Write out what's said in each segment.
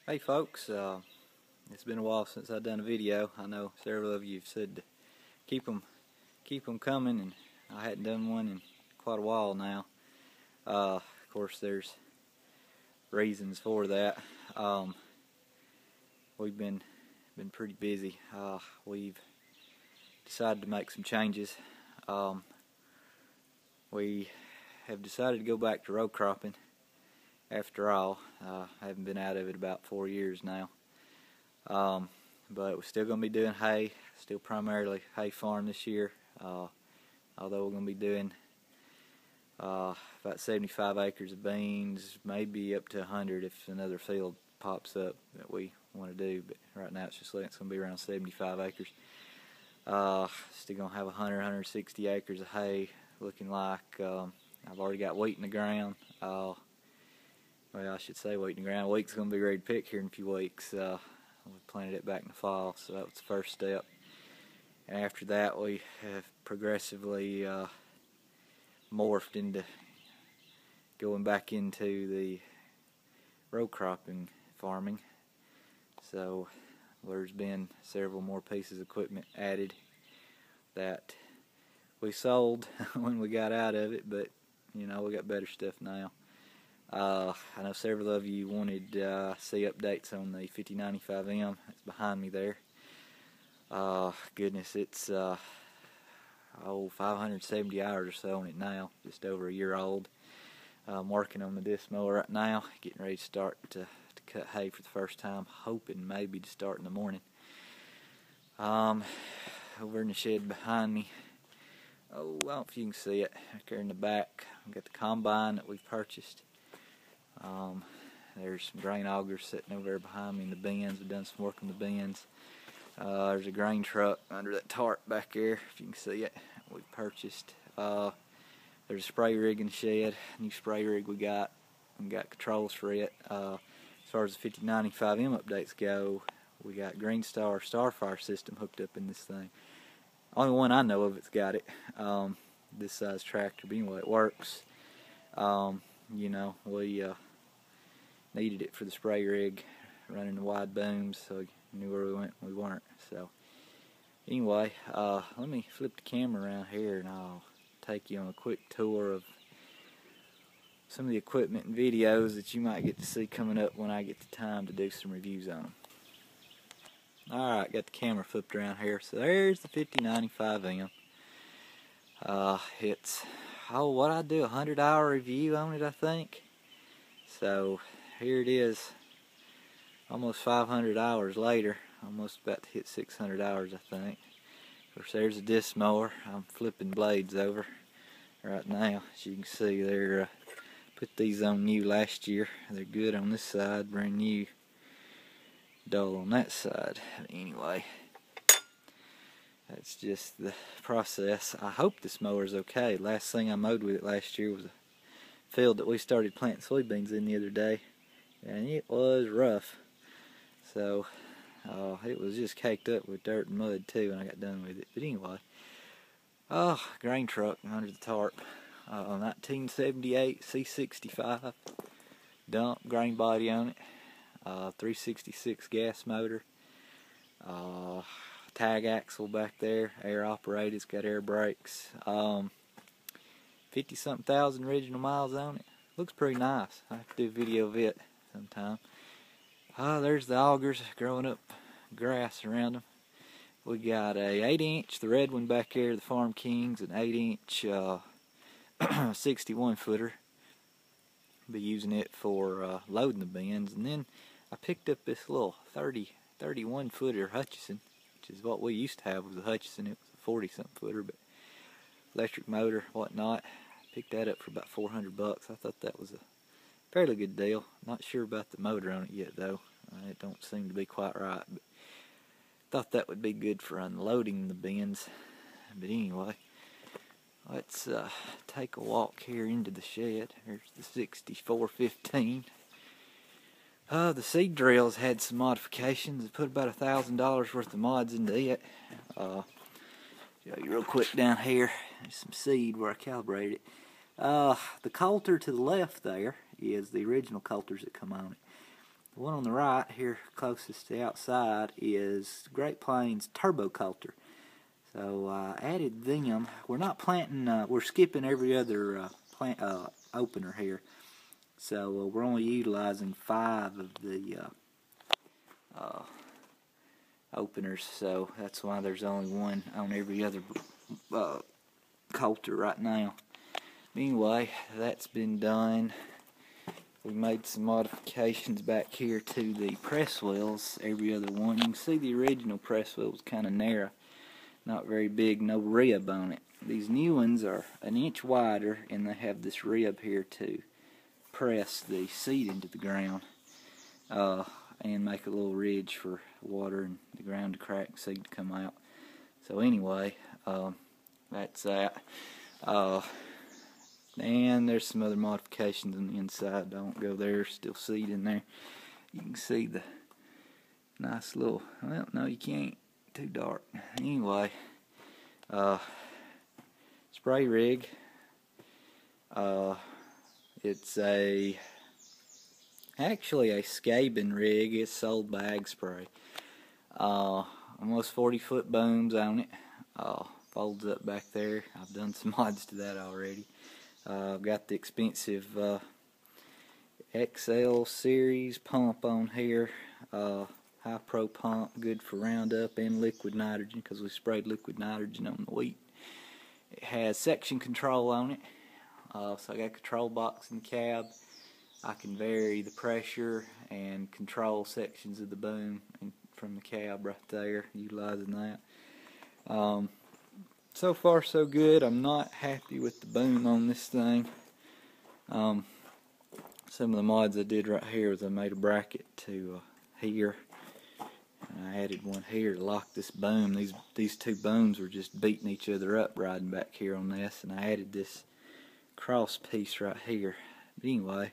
Hey folks, it's been a while since I've done a video. I know several of you have said to keep them coming, and I hadn't done one in quite a while now. Of course, there's reasons for that. We've been pretty busy. We've decided to make some changes. We have decided to go back to row cropping. After all, I haven't been out of it about 4 years now. But we're still going to be doing hay, still primarily hay farm this year. Although we're going to be doing about 75 acres of beans, maybe up to 100 if another field pops up that we want to do. But right now it's going to be around 75 acres. Still going to have 160 acres of hay looking like. I've already got wheat in the ground. Well, I should say wheat in the ground. Wheat's going to be ready to pick here in a few weeks. We planted it back in the fall, so that was the first step. And after that, we have progressively morphed into going back into the row cropping farming. So there's been several more pieces of equipment added that we sold when we got out of it, but you know, we got better stuff now. I know several of you wanted to see updates on the 5095M. It's behind me there. Goodness, it's 570 hours or so on it now, just over a year old. I'm working on the disc mower right now, getting ready to start to cut hay for the first time, hoping maybe to start in the morning. Over in the shed behind me, I don't know if you can see it, right there in the back, I've got the combine that we've purchased. There's some grain augers sitting over there behind me in the bins. We've done some work on the bins. There's a grain truck under that tarp back there, if you can see it. We've purchased. There's a spray rig in the shed, new spray rig we got. We got controls for it. As far as the 5095M updates go, we got Green Star Starfire system hooked up in this thing. Only one I know of that's got it. This size tractor, but anyway, it works. You know, we needed it for the spray rig, running the wide booms, so we knew where we went and we weren't. So anyway, let me flip the camera around here and I'll take you on a quick tour of some of the equipment and videos that you might get to see coming up when I get the time to do some reviews on them. Alright, got the camera flipped around here. So there's the 5095M. It's, what I do, a 100-hour review on it, I think. So here it is, almost 500 hours later, almost about to hit 600 hours, I think. Of course, there's a disc mower. I'm flipping blades over right now. As you can see, they're put these on new last year. They're good on this side, brand new. Dull on that side. Anyway, that's just the process. I hope this mower's okay. Last thing I mowed with it last year was a field that we started planting soybeans in the other day, and it was rough. So it was just caked up with dirt and mud too when I got done with it. But anyway, grain truck under the tarp, 1978 C65 dump grain body on it. 366 gas motor, tag axle back there, air operated, it's got air brakes, 50-something thousand original miles on it. Looks pretty nice. I have to do a video of it sometime. There's the augers growing up grass around them. We got a 8-inch, the red one back there, the Farm Kings, an 8-inch 61 footer. Be using it for loading the bins, and then I picked up this little 31 footer Hutchison, which is what we used to have with the Hutchison. It was a 40-something footer, but electric motor, whatnot. Picked that up for about $400. I thought that was a fairly good deal. Not sure about the motor on it yet, though. It don't seem to be quite right, but thought that would be good for unloading the bins. But anyway, let's take a walk here into the shed. Here's the 6415. The seed drill's had some modifications. I put about $1,000 worth of mods into it. Show you real quick down here. There's some seed where I calibrated it. The coulter to the left there is the original coulters that come on it. The one on the right here, closest to the outside, is Great Plains Turbo Coulter. So I added them. We're not planting. We're skipping every other plant opener here. So we're only utilizing 5 of the openers. So that's why there's only one on every other coulter right now. Anyway, that's been done. We made some modifications back here to the press wheels, every other one. You can see the original press wheel was kind of narrow, not very big, no rib on it. These new ones are an inch wider, and they have this rib here to press the seed into the ground and make a little ridge for water and the ground to crack and seed to come out. So anyway, that's that. And there's some other modifications on the inside. Don't go there, still seed in there. You can see the nice little, well, no you can't, too dark. Anyway, spray rig. It's actually a scabbing rig. It's sold by Ag Spray. Almost 40-foot booms on it. Folds up back there. I've done some mods to that already. I've got the expensive XL series pump on here. High Pro pump, good for Roundup and liquid nitrogen, because we sprayed liquid nitrogen on the wheat. It has section control on it. So I got a control box in the cab. I can vary the pressure and control sections of the boom from the cab right there, utilizing that. So far so good. I'm not happy with the boom on this thing. Some of the mods I did right here was I made a bracket to here, and I added one here to lock this boom. These two booms were just beating each other up riding back here on this, and I added this cross piece right here. But anyway,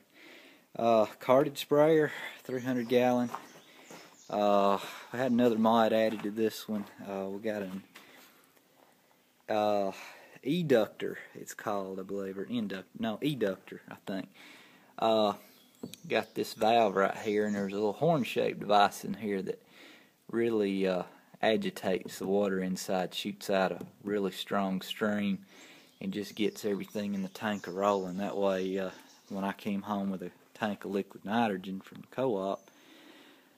carted sprayer, 300 gallon. I had another mod added to this one. We got an eductor, it's called, I believe, or inductor. No, eductor, I think. Got this valve right here, and there's a little horn-shaped device in here that really agitates the water inside, shoots out a really strong stream, and just gets everything in the tank a-rolling. That way, when I came home with a tank of liquid nitrogen from the co-op,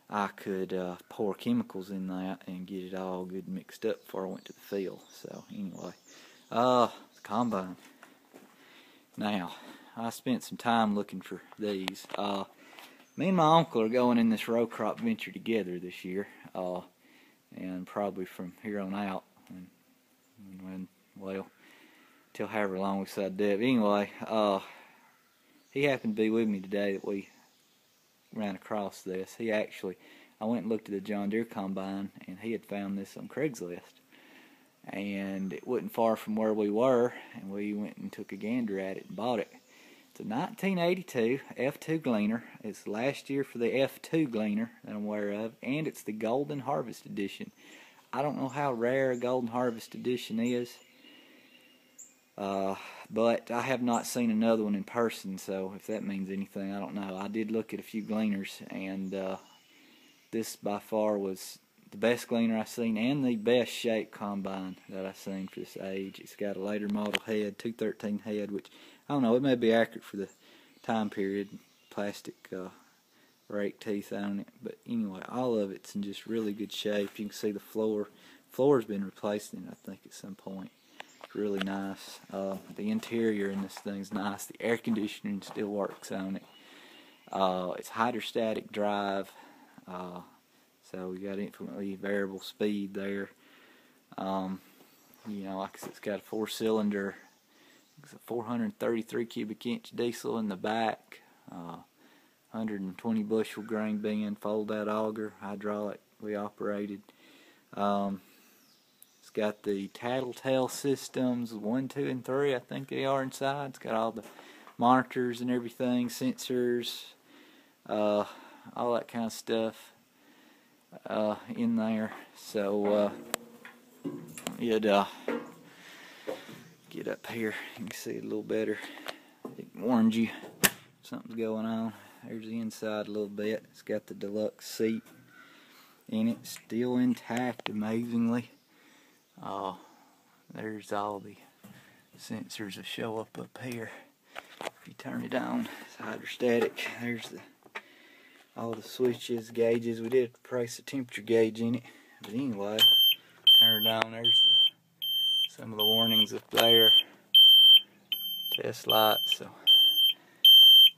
I could pour chemicals in that and get it all good mixed up before I went to the field. So anyway, the combine. Now, I spent some time looking for these. Me and my uncle are going in this row crop venture together this year, and probably from here on out, well, till however long we decide to do it. But anyway, he happened to be with me today that we ran across this. I went and looked at the John Deere combine, and he had found this on Craigslist, and it wasn't far from where we were, and we went and took a gander at it and bought it. It's a 1982 F2 Gleaner. It's last year for the F2 Gleaner that I'm aware of, and it's the Golden Harvest Edition. I don't know how rare a Golden Harvest Edition is, but I have not seen another one in person, so if that means anything, I don't know. I did look at a few Gleaners, and this by far was the best Gleaner I've seen, and the best shaped combine that I've seen for this age. It's got a later model head, 213 head, which, I don't know, it may be accurate for the time period, plastic rake teeth on it, but anyway, all of it's in just really good shape. You can see the floor's been replaced in it, I think, at some point. Really nice. The interior in this thing's nice. The air conditioning still works on it. It's hydrostatic drive, so we got infinitely variable speed there. You know, like I said, it's got a 4-cylinder, it's a 433 cubic inch diesel in the back, 120 bushel grain bin, fold out auger, hydraulically operated. It's got the tattletale systems, 1, 2, and 3, I think they are inside. It's got all the monitors and everything, sensors, all that kind of stuff in there. So you'd get up here, you can see it a little better. It warns you something's going on. There's the inside a little bit. It's got the deluxe seat in it, still intact, amazingly. There's all the sensors that show up here. If you turn it on, it's hydrostatic. There's all the switches, gauges. We did place a temperature gauge in it, but anyway, turn it on. There's some of the warnings up there. Test lights. So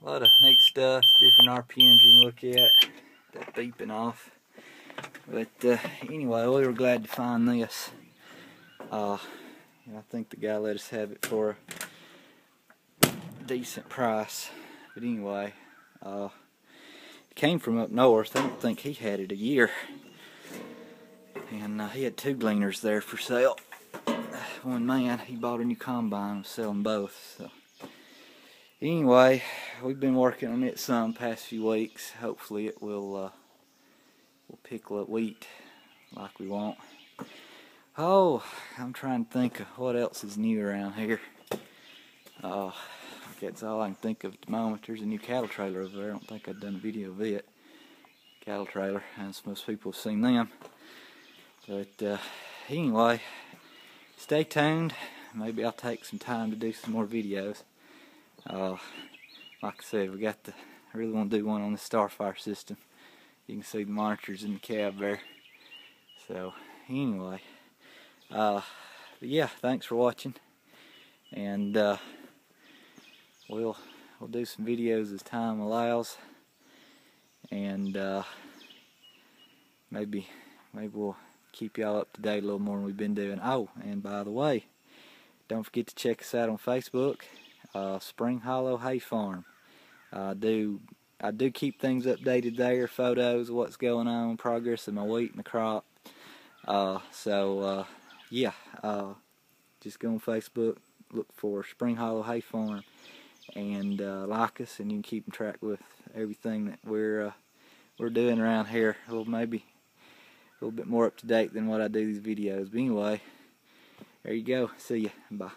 a lot of neat stuff, different RPMs you can look at. That beeping off. But anyway, we were glad to find this. I think the guy let us have it for a decent price. But anyway, it came from up north. I don't think he had it a year. And he had 2 Gleaners there for sale. One man, he bought a new combine and was selling both. So anyway, we've been working on it some past few weeks. Hopefully it will pickle up wheat like we want. Oh, I'm trying to think of what else is new around here. That's all I can think of at the moment. There's a new cattle trailer over there. I don't think I've done a video of it. Cattle trailer, and most people have seen them. But anyway, stay tuned. Maybe I'll take some time to do some more videos. Like I said, I really want to do one on the Starfire system. You can see the monitors in the cab there. So anyway, but yeah, thanks for watching, and we'll do some videos as time allows, and maybe we'll keep y'all up to date a little more than we've been doing. Oh, and by the way, don't forget to check us out on Facebook, Spring Hollow Hay Farm. I do keep things updated there, photos of what's going on, progress of my wheat and the crop. Yeah, just go on Facebook, look for Spring Hollow Hay Farm, and like us, and you can keep in track with everything that we're doing around here. Well, maybe a little bit more up to date than what I do these videos. But anyway, there you go. See ya. Bye.